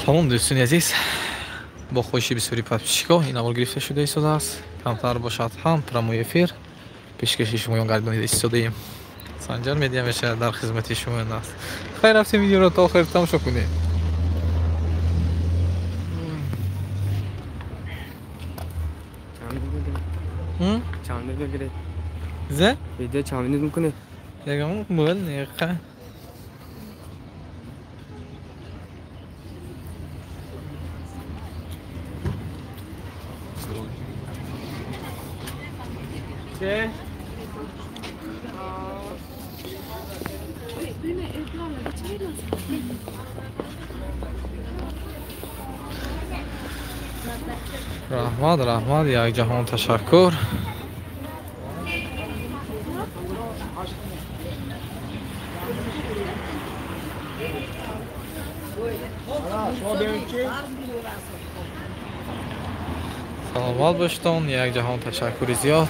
Салом дӯстони азиз, бо хоҳиши бисёри подписчикҳо ин аввал гирифта шуда истодааст. Камтар бошад ҳам прямой эфир пешкаши шумоён гардонида истодаем. Санҷар медиа мешавад дар хизмати шумоён аст. Хайр рафтем видеоро то охир тамошо кунем. چند دقیقه گره زه؟ ویدیو چند دقیقه میکنه یکم بول نیقه چه؟ رحمت یک جهان تشکر. سلامت باشتون، یک جهان تشکر زیاد.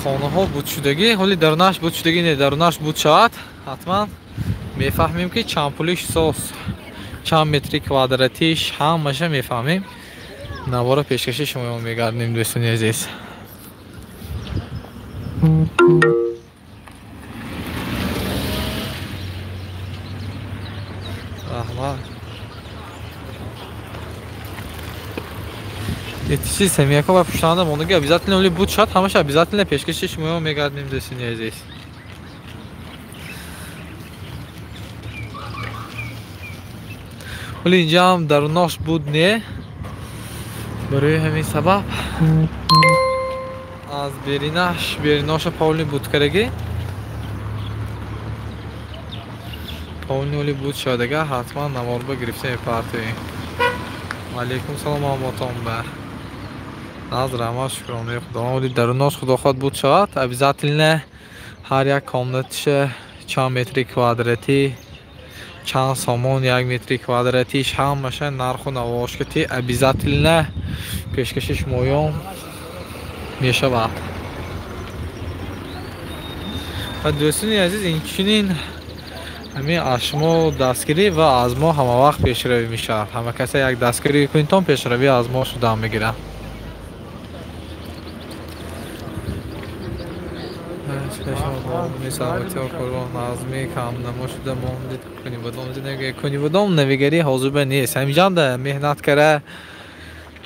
خانه ها بود شدگی، حالی درونش بود شدگی نه، درونش بود شود حتما میفهمیم که چند پولیش ساس چند متری کوادراتیش همش میفهمیم. نوار پیشکشی شما میگردیم دوستان عزیز. رحمت چیزی سمیاکا و پشتانده موندگی обязательно ولی بود شد همش обязательно پیشکشی شما میگردیم دوستان عزیز. ولی اینجا هم دروناش بود نه، برای همین سبب از بریناش پاولی بود کرده. پاولی ولی بود شدگه حتما نوار با گرفته میپرتوی. علیکم سلام آماتان بر از رحمت شکرانه خدا. ولی دروناش خدا خود بود شد обязательно هر یک کاملتش چند متری کوادراتی چند سامان یک متری کوادراتیش همش نرخ و نواش کتی обязательно پیشکش شمایان میشود. و دوستان عزیز این چنین همین اشما دستگیری و از ما همه وقت پیشروی میشه. همه کسی یک دستگیری کنید تا پیشروی از ما شده میگیره. سلامتی و قربان نظمی کم نما شده ماندید کنی بدام زندگی کنی بدام نویگری حاضر نیست. همینجا ده مهنت کرده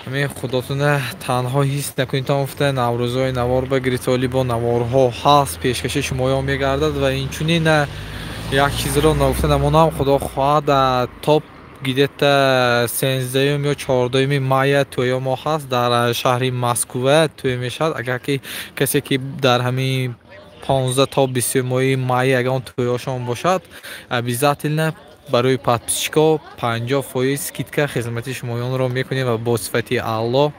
همین خداتونه تنها هیست نکنید تا افته نوروزهای نوار بگیرید ولی با نوارها هست پیشکش شما میگردد و این چونی نه یک چیز رو نگفته نمونم خدا خواهد تاپ گیدت 13 یا 14 مای توی ما هست در شهر مسکو توی میشد. اگر که کسی که در همین 15 تا 20 مای اگر تویشان باشد обязательно برای подписчиков 50% скидка خدمت شمایان رو میکنیم و با صفت اعلی.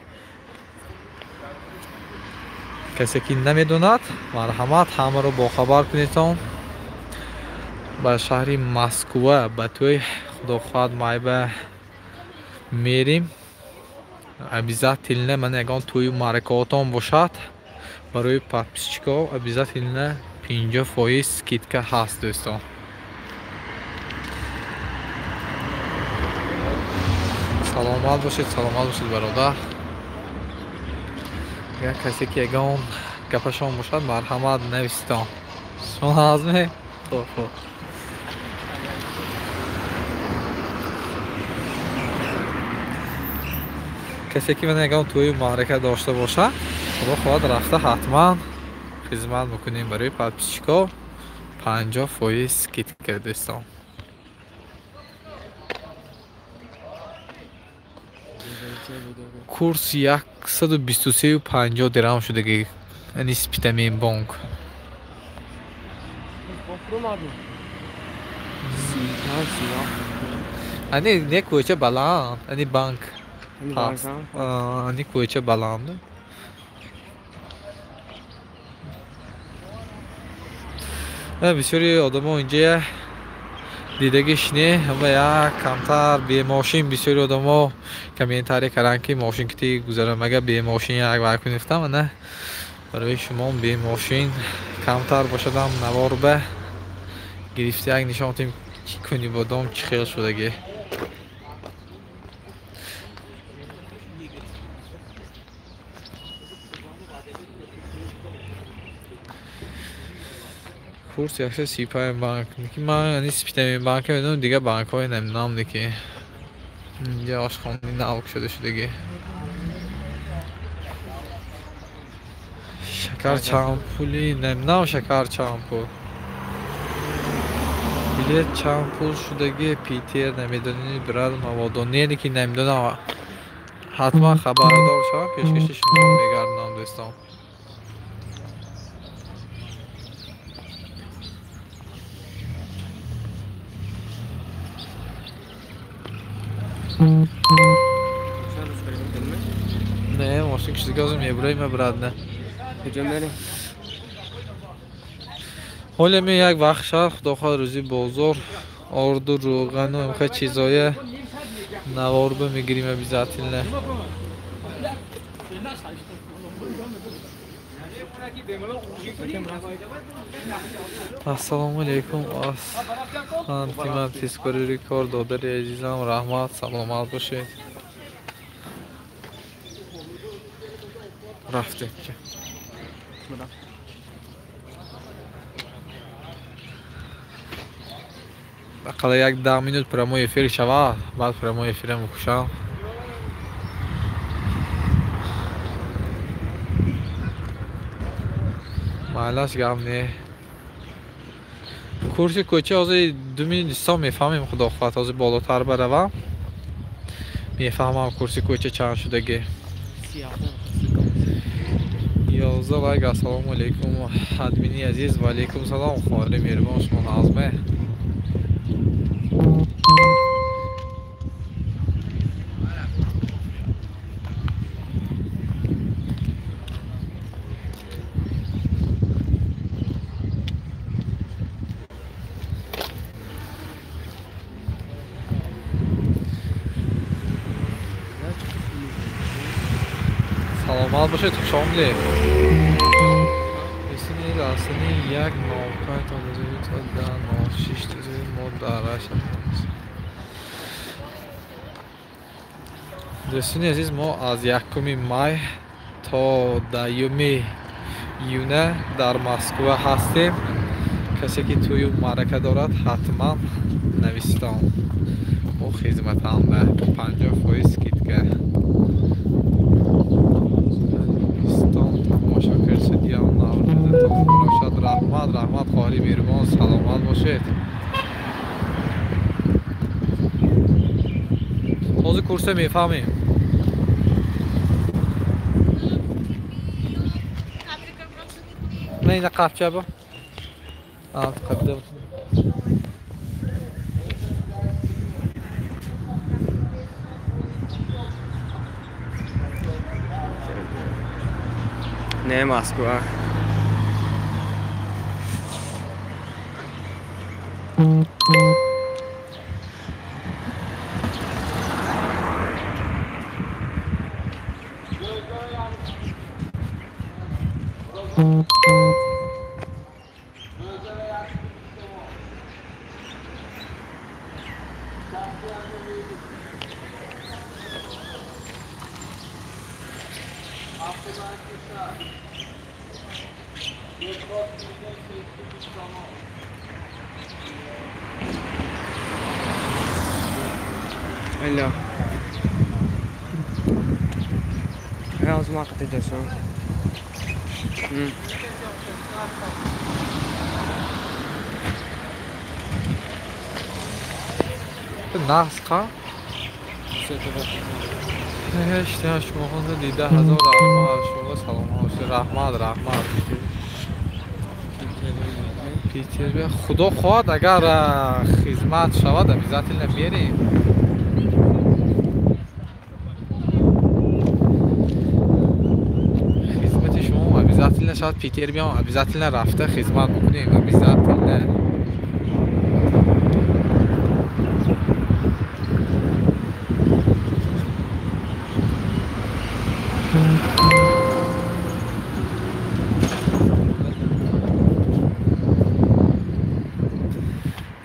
کسی که نمیدوند مرحمت همه رو با خبر کنید. با شهر مسکو با توی خدا خواهد مایبه میریم. обязательно من اگر توی маркатон باشد برای подписчиков обязательно 50% скидка هست دوستان. سلامت باشید برادر. اگر کسی که اگر گپشان باشد مرحمت نویسیدم شما هزمه خوب. کسی که من اگر توی معرکه داشته باشه خدا خواهد رفته حتما خدمت میکنیم برای подписчиков 50% скидка دوستان. کورس 123.50 درهم شده یعنی سپیتامین بانک. نه کوچه بلند یعنی بانک هست. یعنی کوچه بلند بسیاری آدم ها اینجا дидагиш не ва як камтар бемошин бисёри одамо комментарие карданд ки мошин кити гузарамага бемошин як вайкун гуфтам ана барои шумо бемошин камтар бошадам наворба гирифта як нишон додем ки кунибодом чӣ хел шудаги курс 135 банк ки ман яни спитамин банка медонам дига банкҳои намедонам ки инҷа ошхонаи навк шуда шудаги шакар чанд пули намедонам шакар чанд пул билет чанд пул шудаги питер намедонӣ брат маводо не ки намедонам ҳатман хабардор шавам пешкаши шумо мегардонам дӯстон не мошин кишига озим мебураем брат не کجا میری؟ حالا می یک وقت شب خداخواه روزی بازار آرد و روغن و امخواه چیزای نواربه میگیریم بیزتین نه السلام علیکم من تیزکاری ریکار دادر عزیزم رحمت سلامت باشید رفتیم که бақала як 10 минут прямой эфир шавад баъд прямой эфирам мекушам майлаш гап не курси кӯча ҳозир 2 минут дистон мефаҳмем худохоҳ ҳозир болотар баравам мефаҳмам курси кӯча чанд шудаги 11 лайк ассалому алейкум админи азиз ва алейкум салом хоҳири меҳрубон шумо назме саломат бошед хушомадед исни расани як новкай то да ношиш мо дараш дӯстони азиз мо аз 1 май то 10 июна дар москва ҳастем касе ки тӯю маърака дорад ҳатман навистон бо хизматанда 50% скидка رحمت خواهری میرمان سلامت باشید حوض کورسه میفهمیم نه این قفچه با قبل نه مسکو Alo. Ya o zaman katacağız. نسخه هشت شما دیده 1000 رحمت شما سلام رحمت پیتر خدا خواهد اگر خدمت شود عزت نمیریم خدمت شما عزت نشود پیتر بیام عزت رفته خدمت بکنیم عزت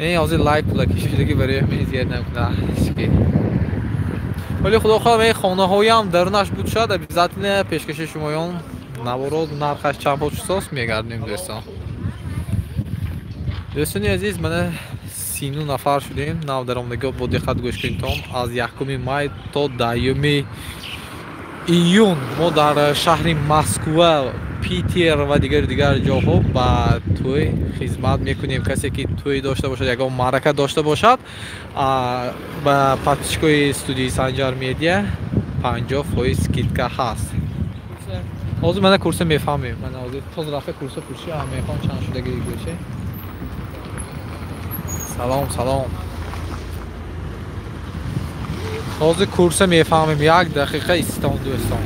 این از لایک کشیدگی برای همین زیاد نمیکنه ولی خدا خواهد این خانه هایی هم درونش بود شد بیزتین پیشکش شمایان نوارد نرخش چند پاچ ساس میگردیم دوستان. دوستانی عزیز من 39 نفر شدیم نو درآمدگی با دقت گوش کنید از 1 مای تا 10 ایون ما در شهر مسکو پیتر و دیگر جاها با توی خدمت میکنیم. کسی که توی داشته باشد یا معرکه داشته باشد با پاتیشکوی استودیوی سنجار میدیا 50% скидка هست. از من کورس میفهمم من از توز رفته کورس پوشی هم میخوام چند شدگی گوشه. سلام از کورس میفهمم 1 دقیقه ایستان دوستان.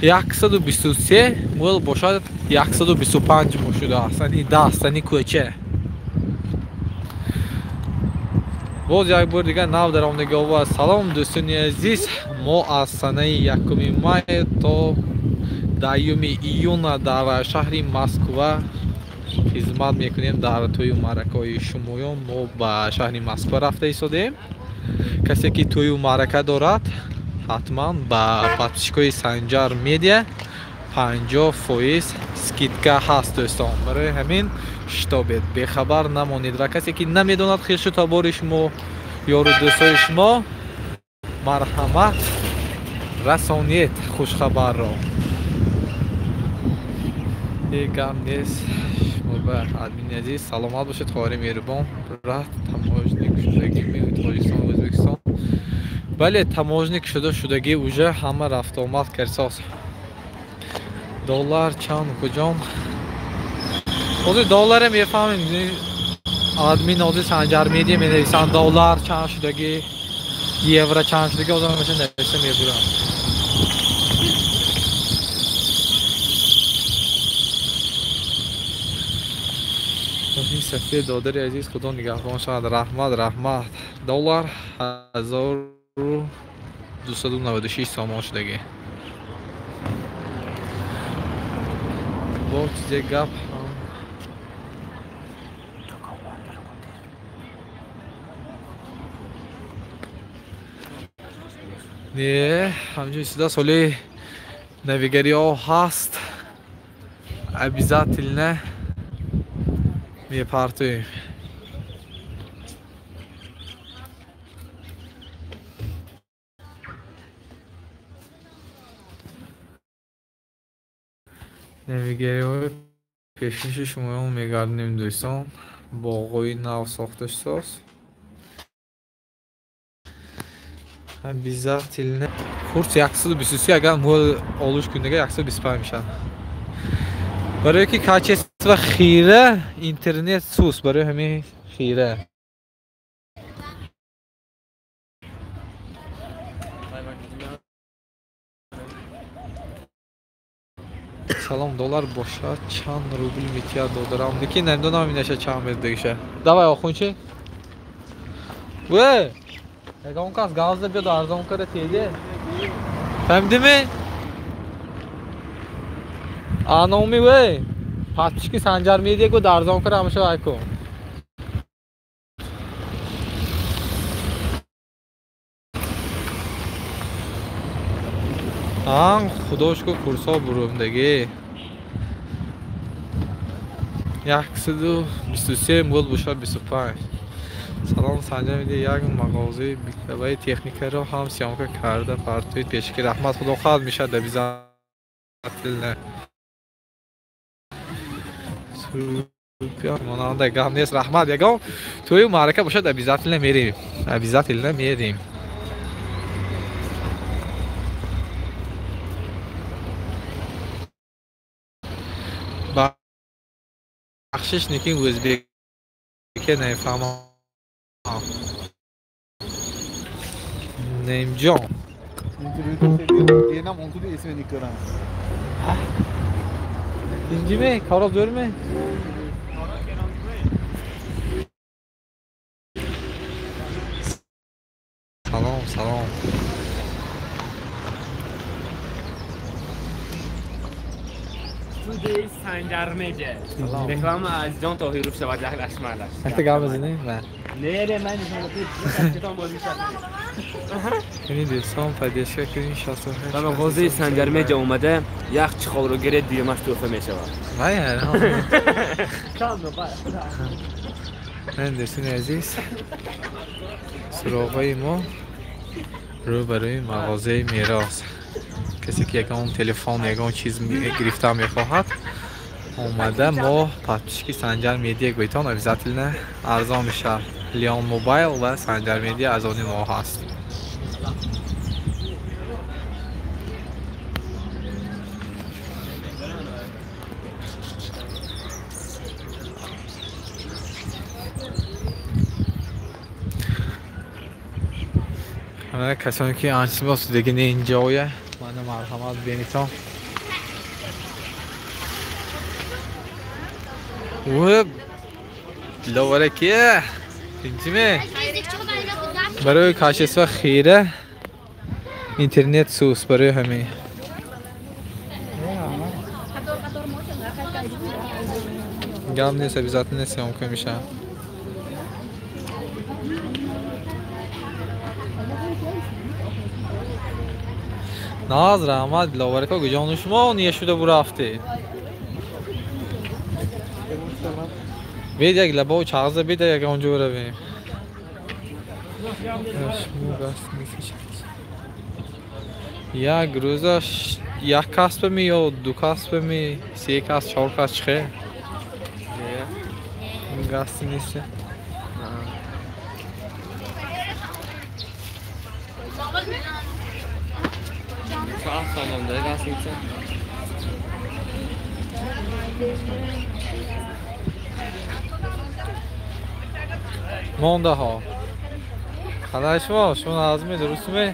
Yaksa da 123 مول باشد 125 مو شده است این داستانی کوچه. باز یک بار دیگه نو درآمدگی و سلام دوستان عزیز. ما از سنه 1 مای تا 10 ایون در شهر مسکو خدمت میکنیم. در توی معرکه شمایان ما به شهر مسکو رفته ایستادیم. کسی که توی معرکه دارد حتما با پاتیشکوی سنجار میدیا 50% скидка هست دوستان. برای همین شتابید بخبر نمانید و کسی که نمیداند خویش تبار شما یارو دوستای شما مرحمت رسانید خوش خبر را. دیگم نیست شما به ادمین عزیز سلامت باشید. خواهر مهربان رفت تماشنیک شدگی میوید تاجیکستان و ازبکستان. بله تماشنیک شدگی اوجه همه رفت آمد کرساس. دلار چند کجام خود دلار میفهمیم ادمین عزیز سنجار میدی مینویسن دلار چند شدگی یورو چند شدگی از همه نوشته میبورم. این سفید دادر عزیز خدا نگهبان شد. رحمت دلار 1296 سامان شدگی. با چیزی گپ نه همجوری سیده سالی نویگری ها هست عبیزت نه میپرتویم. نویگری های پیشنش شما هم میگردنیم دوستان. باقوی نو ساختش ساز بیزار تیلنه کورس 123 اگر مول آلوش کنده 125 میشن. برای که کچس و خیره اینترنت سوس برای همین خیره. سلام دلار باشد چند روبل میتیاد دادرم دیگه نمیدونم اینشه چند متر دیگه. давай آخون چی؟ وی اگه اون کس گاز بیاد ارزان کنه تیده فهمیدی می؟ آنومی وی پاتیشکی سنجار میدیه که ارزان کنه همشه وای کن. خداش که کورسا بروم دیگه 123 مول باشد 25. سلام سنجار میده یک مغازه بیکلوی تکنیک را هم سیامکه کرده پرتوی پیشکی رحمت خدا خواهد میشه در بیزن نه ماننده گم نیست رحمت یکم توی معرکه باشد در بیزت میریم در بیزت میریم. بخشش نیکی وزبی که نفهمم نیم جان دیدم اون تو اسم نیکران اینجی می کارا دور می سلام استودیوی سنجرمجه رکلام از جان طاهری شده و جهل اشمالش انت قام بزنی؟ نه نه من نمی‌تونم بازی کنم. یعنی دوستان پدیدار کردین 68 و مغازه سنجرمجه اومده یخ چخور رو گرید دیمش توفه میشه. وای هر کام رو باید. من دوستان عزیز سراغای ما رو برای مغازه میراث کسی که یکان تلفن یکان چیز گرفته میخواهد اومده ما پاتشکی سنجر میدیا گویتان ابزاتلنه ارزان میشه لیان موبایل و سنجر میدیا از آن ما هست همه کسانی که انسیم هست دیگه نه اینجایه من مرحمت بینیتان و لواره کیه اینجیمه برای کاشیس و خیره اینترنت سوس برای همه گام نیست بیزات نیست هم که میشه ناز رحمت لواره که گجانو شما نیه شده برو رفته بید یک لبا و چغزه بید یک اونجا برویم یک روزش یک کسب می یا دو کسب می سه کسب چهار کسب چخه این گستی نیسته سلام داره گستی نیسته مونده ها خدای شما از می درست می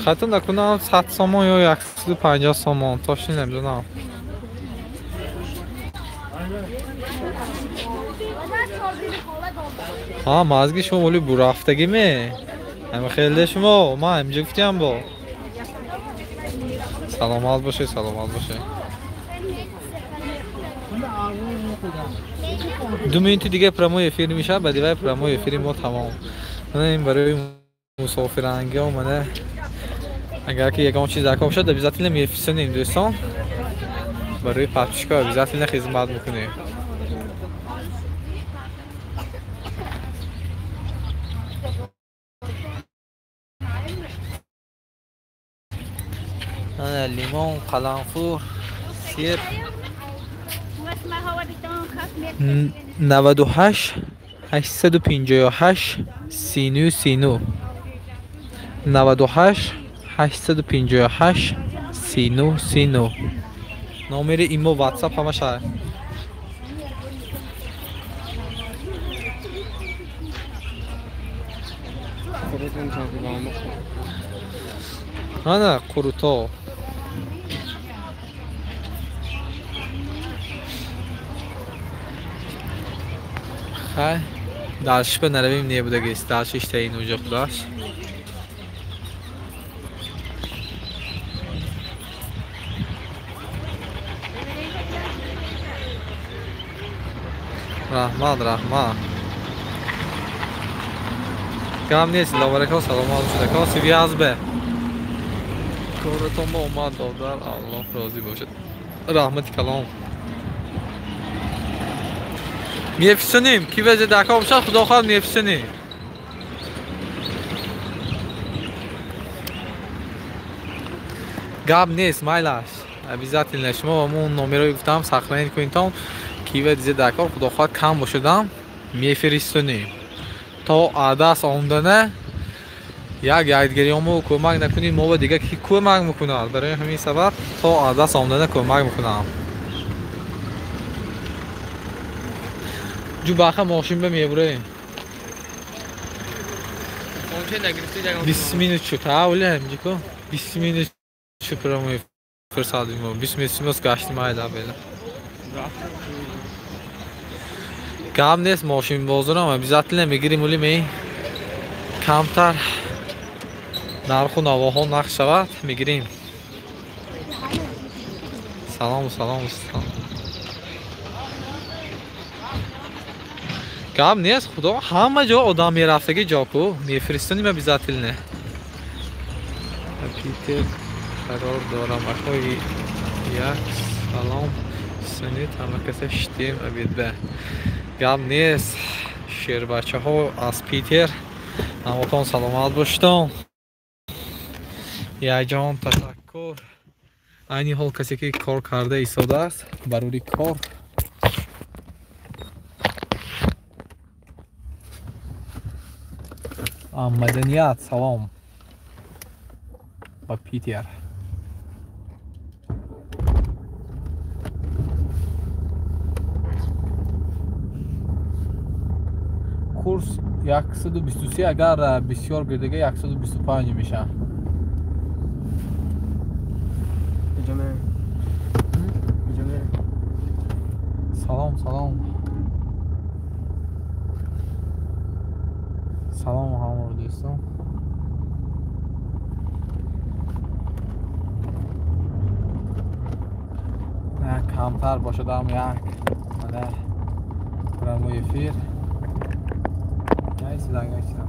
خطا نکنم 100 سامان یا 150 سامان تاشی نمیدونم ها مازگی شما ولی برفتگی می همه خیلی شما ما همجا گفتیم با سلامت باشه سلامت باشه 2 مینوت دیگه پرومو افیر میشه بعد دیگه پرومو افیر ما تمام من این برای مسافرانگی اومده اگر که یکم چیز دکام شد بیزاتیل میفرستیم دوستان برای پاتشکا بیزاتیل خدمت میکنیم انا لیمون قلنفور سیر 98 858 39 98 858 39 نامر ایمو واتساپ همش هست نه قروتا خیلی درش به نرویم نیه بوده گیست درش اشته این اوجا خداش رحمت کم نیست لاورکا سلامات شده کاسی بیاز به کارتون با اومد دادر الله راضی باشد رحمت کلام میفسنیم کی وجه دکام شد خدا خواهد میفسنیم گاب نیست مایلاش ابیزات این شما و من نمره گفتم سخنین کنین تام کی وجه دکام خدا خواهد کم باشدم میفرستونیم تا عدس آمدنه یک یادگیری همو کمک نکنید ما دیگه کی کمک میکنه برای همین سبب تا عدس آمدنه کمک میکنم جو باخه ماشین به میبره 20 minut şu ta öyle mi Ciko? 20 minut şu programı fırsatım var. 20 minut geçti mayda böyle. Kam نیست ماشین بازارم ama biz atlı میگیریم ولی می کمتر نرخ و نواها نقش شود میگیریم سلام سلام سلام. گام نیست خدا همه جا آدم میرفتگی جاکو میفرستونیم به بیزاتیل پیتر قرار دارم اخوی یک سلام سنید همه کسی شتیم ابید به گام نیست شیر بچه ها از پیتر همتون سلامت باشتم. یا جان تشکر. اینی حال کسی که کار کرده ایستاده است بروری کار. مدنیت سلام با پیتر. کورس 123 اگر بسیار گردگه 125 میشه. سلام سلام سلام همه دوستان. نه کمتر باشه دارم یک نه برموی فیر نیست لنگه چیزم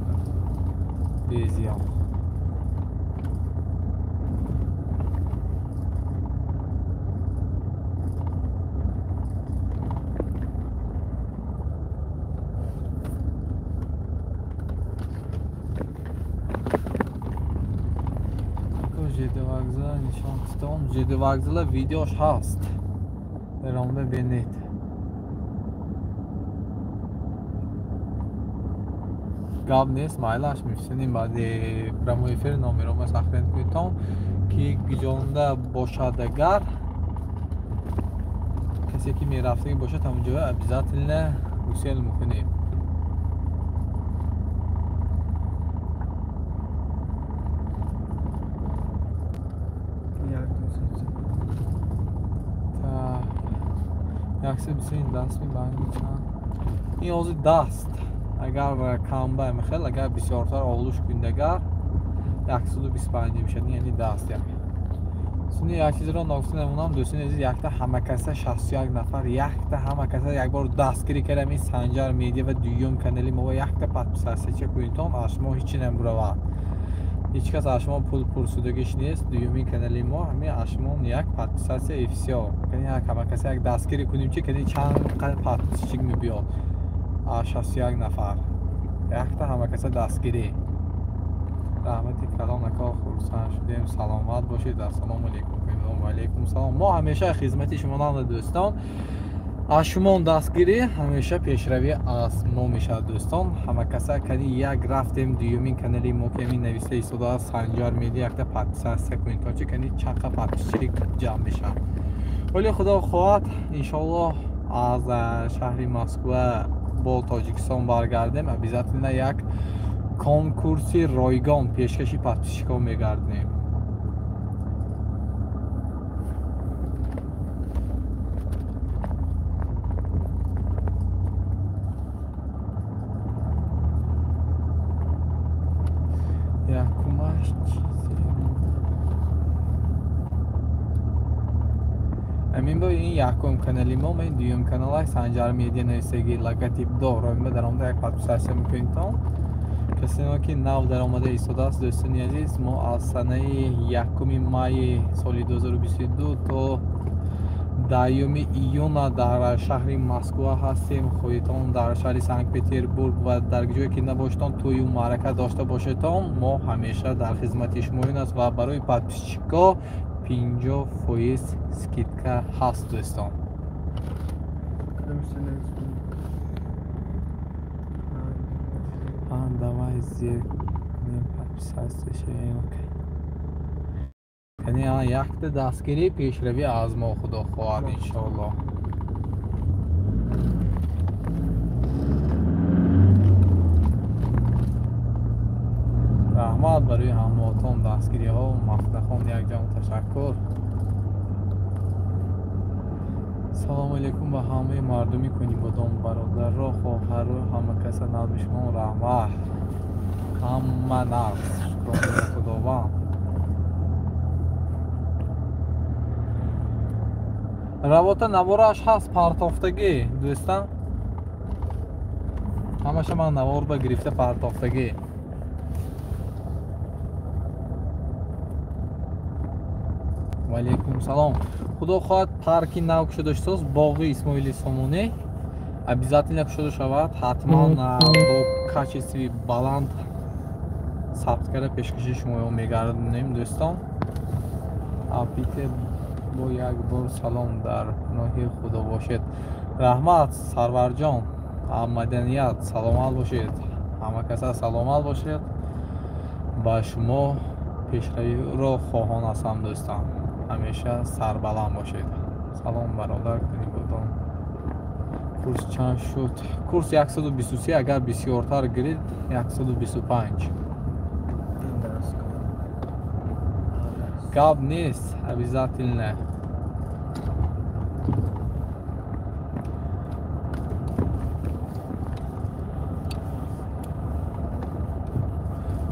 بیزی هم جدی وگزل ویدیوش هست برام ببینید. گاب نیست مایلش میشنیم بعد براموی فیر نامیرام سخرین کنیم که گیجانده باشد اگر کسی که میرفته باشد همونجا ابزات نه روسیل میکنیم. یکسی بسین دست می بانگی چند این اوزی دست اگر کامبه میخیل اگر بسیارتر آولوش کندگر 125 میشه یعنی دست یک سونی یک چیز را ناگفته نمونم دوستین عزیز یک تا همه کسه 61 نفر یک تا همه کسه یک بار دستگیری کردم این سنجر میدیه و دویوم کانالی ما یک تا پس چه کوینتون اشما هیچی نمبروه هیچ کس اشما پول پرسودگیش نیست. دویومی کانالی ما همین اشمون یک پادکست افسیا یعنی همه کسی یک دستگیری کنیم چی که چند قدر پادکست میبیاد 61 نفر یک تا همه کسی دستگیری رحمتی کلام نکا خورسان شدیم. سلامت باشید. السلام علیکم. و علیکم سلام. ما همیشه خدمت شما دوستان اشمون دستگیری همیشه پیشروی از ما میشه دوستان. همه کسا کنی یک رفتیم دویومین کانالی ما که این نویسته ایستاده سنجار میدی یک تا پادکست کنید تا چه کنی چند تا پادکست جمع میشه. ولی خدا خواهد انشالله از شهر مسکو با تاجیکستان برگردیم ابیزتنا یک کنکورسی رایگان پیشکشی پادکست میگردیم. امین با این یکم کانالی ما این دویم کانال سنجر میدی نویسگی لگاتیپ دارم در آمده یک پادکست میکنیم تا کسی که نو در آمده ایستاده است دوستان عزیز. ما از سنه یکم مای سال 2022 تا دهم ایون در شهر مسکو هستیم. خودتان در شهر سنت پترزبورگ و در جایی که نباشتان توی اون معرکه داشته باشتان ما همیشه در خدمت شما است و برای پادکست‌ها 50% скидка هست دوستان. давай زیر کنیم پادکست یعنی یک دستگیری پیشروی از ما خدا خواهد انشاءالله. رحمت برای هموطن دستگیری ها و مفتخان یک جان تشکر. سلام علیکم به همه مردمی کنی بودم برادر را خواهر و همه کس نظم شما رحمت همه نفس شکران خداوند. равота навораш ҳаст партофтагӣ дӯстам. ҳамаша ман навор ба гирифта партофтагӣ. ваалейкум салом. худо хоҳад парки нав кушода шудааст, боғи исмоили сомонӣ обязательно кушода шавад. ҳатман бо качестви баланд сабт карда пешкаши шумоён мегардонем дӯстон. апите бо як бор салом дар паноҳи худо бошед. раҳмат сарварҷон, маданият саломат бошед, ҳама каса саломат бошед. ба шумо пешравиро хоҳон ҳастам дӯстон. ҳамеша сарбаланд бошед. салом бародар кунибодон. курс чанд шуд? курс 123, агар бисёртар гирид 125. гап нест, обязательно.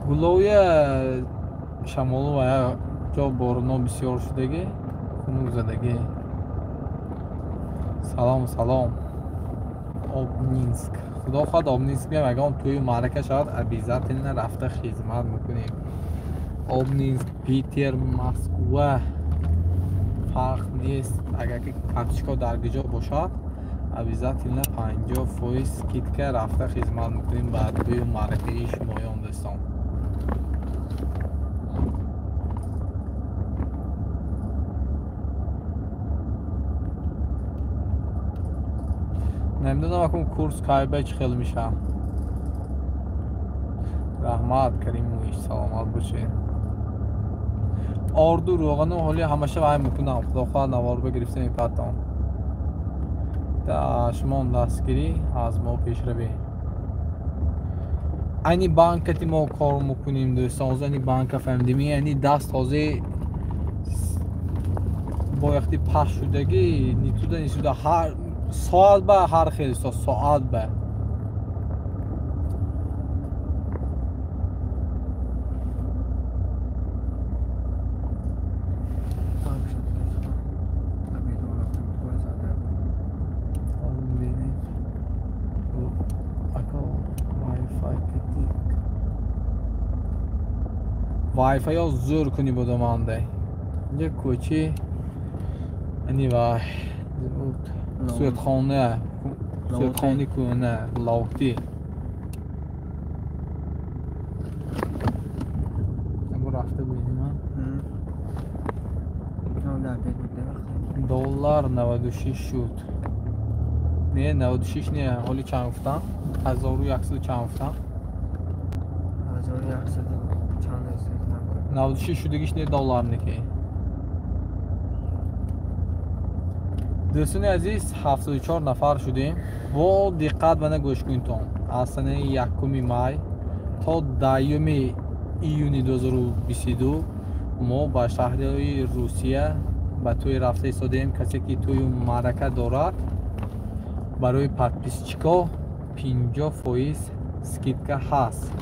гулоя шамолу ва ҷо боруно бисёр шудагӣ, хунук задагӣ. салом салом. обнинск. худо хоҳад обнинск биям, ягон тӯи маърака шавад обязательно рафта хизмат мекунем. обнинск, питер, москва фарқ нест. агар ки карточка дар гиҷо бошад обязательно 50% скидка рафта хизмат мекунем ба тӯи маъракаи шумоён дӯстон. نمیدونم اکن کورس کایبه چه خیلی میشه. رحمت کریم مویش سلامت باشه. آردو روغنو حالی همشه وای میکنم. خدا خواه نوار بگرفته میپتم. تا شما دستگیری از ما پیش روی. اینی بانکتی ما کار میکنیم دوستان. اینی بانک فهمیدیم. اینی دست تازه با وقتی پخش شدگی نیتوده نیستوده هر ساعت به هر خیلی ساعت به وای فای ها زور کنی بودمانده یک کوچی اینی وای سویتخانه کنه لاوتی نبو رفته بودیم دلار 96 شد نه 96 نه حالی چند گفتم 1100 چند گفتم 1100 چند 96 شدگیش نه دلار نکه دوستان عزیز 74 نفر شدیم. با دقت بنا گوش کنید. از سنه 1 مای تا 10 ایون 2022 ما با شهرهای روسیه به توی رفته ایستادیم. کسی که توی معرکه دارد برای پادپیسچیکا 50% скидка هست.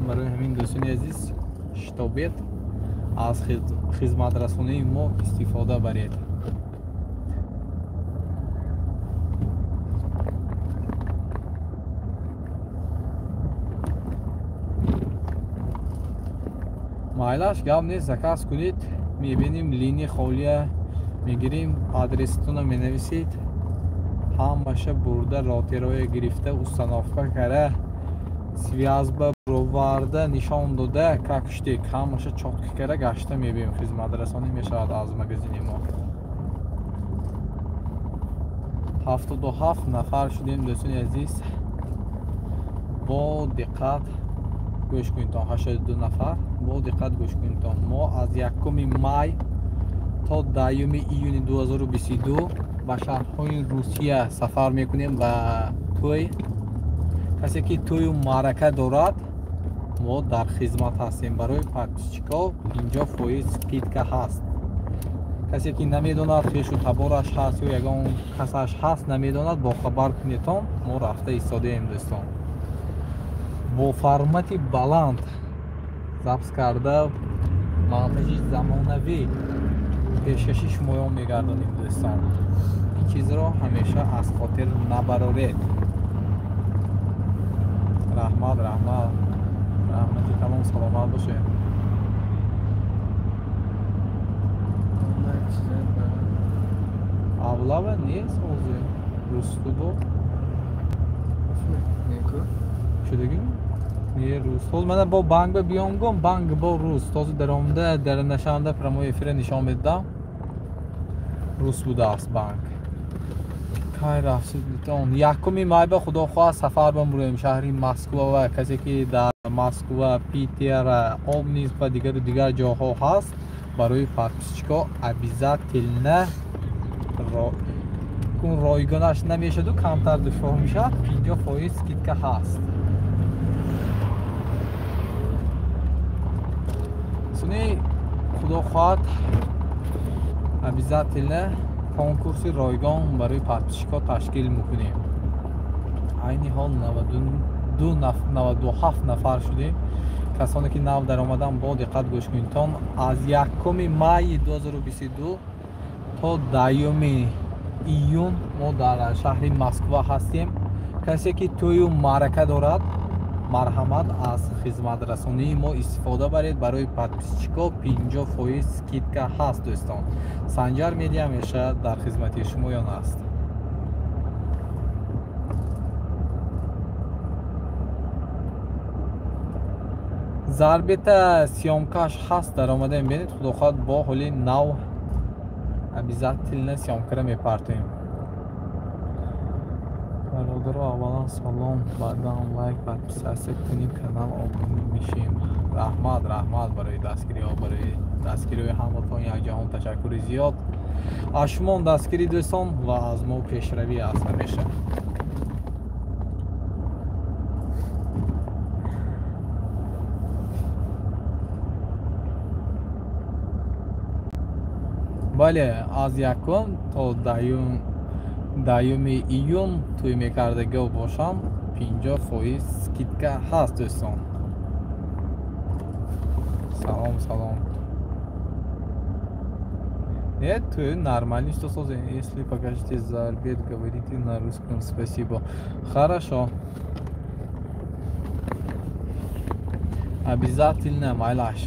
برای همین دوستان عزیز شتابید از خدمت رسانی ما استفاده برید. مایلاش گام نیست. زکاس کنید میبینیم لینی خولیه میگیریم آدرستون رو مینویسید همشه برده راتیروی گرفته установка کرده связь به بروارده نشان داده کاکشتیک همشه چوتکی کرده گشته میبینیم خدمت رسانی میشود از مگزین ما 77 نفر شدیم دوستان عزیز. با دقت گوش کنید تا 82 نفر با دقت گوش کنید تا ما از 1 مای تا 10 ایون 2022 به شهرهای روسیه سفر میکنیم و توی کسی که توی معرکه دارد ما در خدمت هستیم. برای پادپیسچیکا 50% скидка هست. کسی که نمیداند خویش و تبارش هست یا یگان کسش هست نمیداند با خبر کنید تا ما رفته ایستاده ایم دوستان. با فرمت بلند ضبط کرده монтажи замонавӣ پیشکشی شمایان میگردانیم دوستان. این چیز را همیشه از خاطر نبرارید. رحمت تمام سلامت باشه. Avlava نیست اوزه روستو دو شدگی نیه روستو من با بانگ بیام گم بانگ با روستو در آمده در نشانده پرموی افیر نشان بدم روست بوده است بانگ کای رفت دیتون یکمی مای به خدا خواه سفر بمرویم شهری مسکو و کسی که در مسکو پیتر آب نیست و دیگر جاها هست برای پاکسچکا ابیزا تلنه کن رایگانش نمیشه و کمتر دشوار میشه 50% سکیدکا هست سونی خدا خواهد ابیزا تلنه کنکورس رایگان برای پاکسچکا تشکیل میکنیم عینی حال 97 نفر شدیم کسانی که نو در آمدن با دقت گوش کنید تا از 1 مای 2022 تا 10 ایون ما در شهر مسکو هستیم کسی که توی معرکه دارد مرحمت از خدمت رسانی ما استفاده برید برای پادپیسچیکا 50% سکیدکا هست دوستان سنجر میدیا همیشه در خدمت شمایان است ضربت سیامکش هست در آمده بینید خدا خواهد با حالی نو ابیزت تلنه سیامکره میپرتیم برادر اولا سلام بعدا لایک بعد سبسکرایب کنیم کانال آبونه میشیم رحمت برای دستگیری ها برای دستگیری همتون یک جهان تشکر زیاد از شما دستگیری دوستان و از ما پیشروی است همیشه بله از 1 تا 10 ایون توی میکردگی باشم 50% سکیدکا هست دوستان سلام нет нормально что если покажете за обед говорите на русском спасибо хорошо обязательно майлаш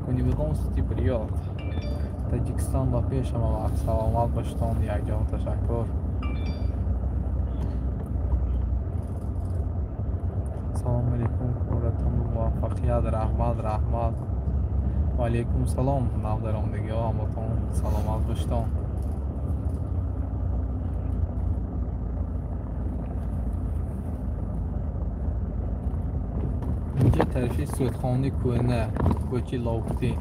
Universality Priot Tajikistan با پیش ما سلامت باشتون یک جان تشکر سلام علیکم خورتون موفقیت رحمت و علیکم سلام نام در آمدگی ها همتون سلامت باشتون اینجا طرفی سودخانه کوهنه کوچی لاوتی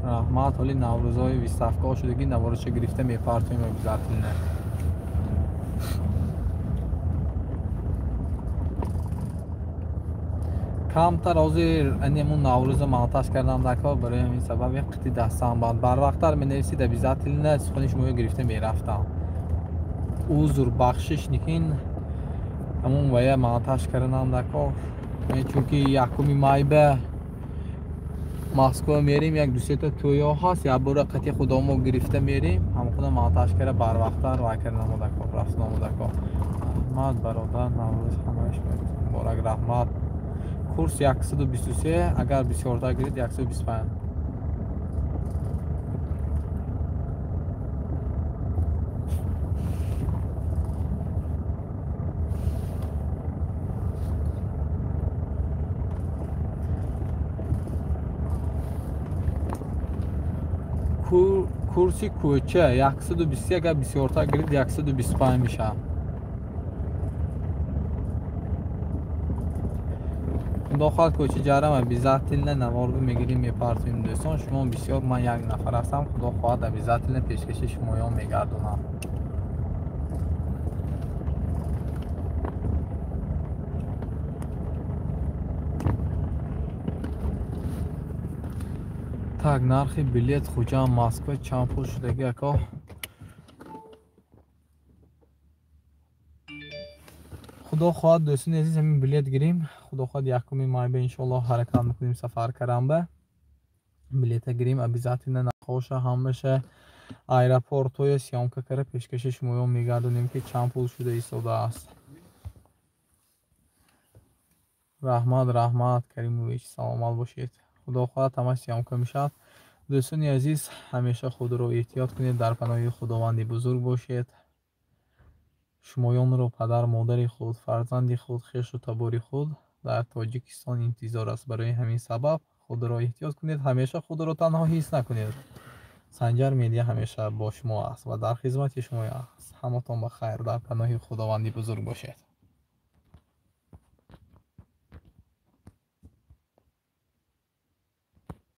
رحمت حالی نوروزهای 27 شدگی نوارش گرفته میپرتیم بزرد نه کمتر از انمون نوروز منتش کردم در کار برای همین سبب یک قطعی دستم بند بر وقتر می نویسید بیزت نه سخونش موی گرفته می رفتم عذر بخشش نکین همون ویه منتش کردم در کار چون که 1 مای به مسکو میریم یک دو سه تا تویا هست یا برای قطعی خودمو گرفته میریم هم خودم منتش کرده بر وقتر و کردم در کار رفتم در کار احمد برادر نوروز همش مبارک رحمت کورس 123 اگر بسیارتر گیرید 125 کورسی کوچه 120 اگر بسیارتر گیرید 125 میشه داخل کوچه جرم بیزتیل نوارد میگیریم میپرتیم دوستان شما بسیار من یک نفر هستم خدا خواهد بیزتیل پیشکشی شمایان میگردونم Так, нархи билет хуҷа Москва чанд пул шудаги ако? худо хоҳад дӯстони азиз ҳамин билет гирем. худо хоҳад 1 май ба иншоаллоҳ ҳаракат мекунем сафар каранба. билета гирем обязательно нақоша ҳамаша аэропортҳои сёмка кара пешкаши шумоён мегардонем ки чанд пул шуда истодааст. раҳмат каримович, саломат бошед. худо хоҳад ҳама сёмка мешавад. дӯстони азиз ҳамеша худро эҳтиёт кунед, дар паноҳи худованди бузург бошед. шумоёнро падар модари худ, фарзанди худ, хешу табори худ дар тоҷикистон интизор аст. барои ҳамин сабаб худро эҳтиёт кунед, ҳамеша худро танҳо ҳис накунед. санҷар медия ҳамеша бо шумо аст ва дар хизмати шумо аст. ҳаматон ба хайр, дар паноҳи худованди бузург бошед.